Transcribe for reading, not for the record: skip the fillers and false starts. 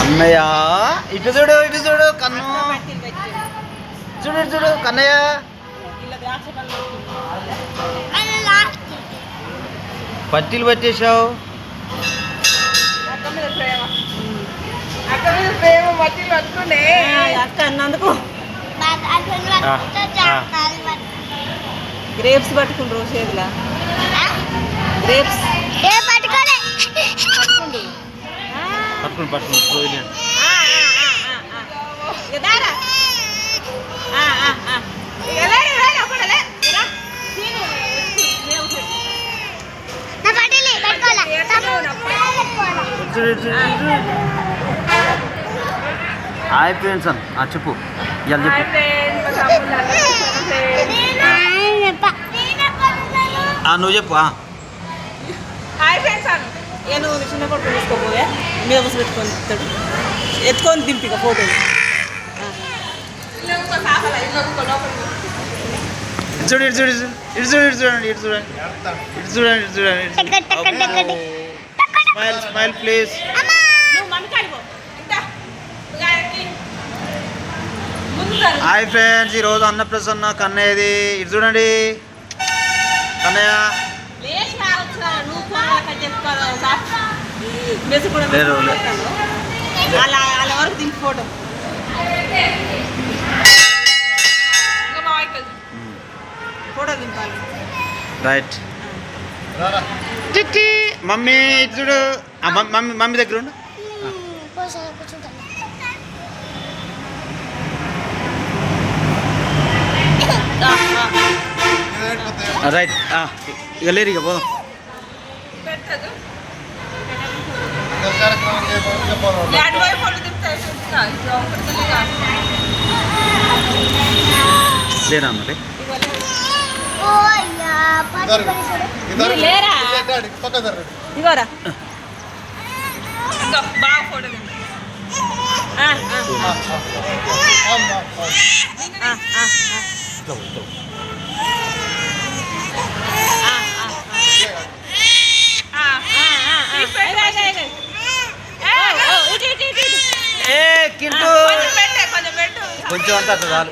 కన్నయ్య ఇటు చూడు కన్ను చూడు చూడు కన్నయ్య. పట్టీలు పట్టేశావు. అన్నందుకు గ్రేప్స్ పట్టుకుండ్రు చేతిలో. గ్రేప్స్ పట్టుకుని హాయ్ ఫ్రెండ్స్ అని చెప్పు. ఇవాళ చెప్పు. నువ్వు చెప్పు. హాయ్ ఫ్రెండ్స్ అను. నువ్వు చిన్న కొట్టు తీసుకోపోయా మీద బస్సు పెట్టుకొని ఎత్తుకొని దింపిక ఫోటో. చూడు ఇటు చూడు ఇటు చూడు ఇటు చూడండి ఇటు చూడండి ఇటు చూడండి ఇటు చూడండి. Smile smile please. Hi friends, ఈరోజు అన్నప్రసన్న కన్నయ్యది. ఇటు చూడండి కన్నయ్య. వాళ్ళ వరకు దింపి ఫోటో. ఫోటో దింపాలి. రైట్. మమ్మీ ఇటు చూడు. మమ్మీ దగ్గర ఉండు. రైట్. ఇక లేరు ఇక పోదాం. లేరా మరి ఇగోరా బాగా ఫోటో కొంచెం అంతా చాలు.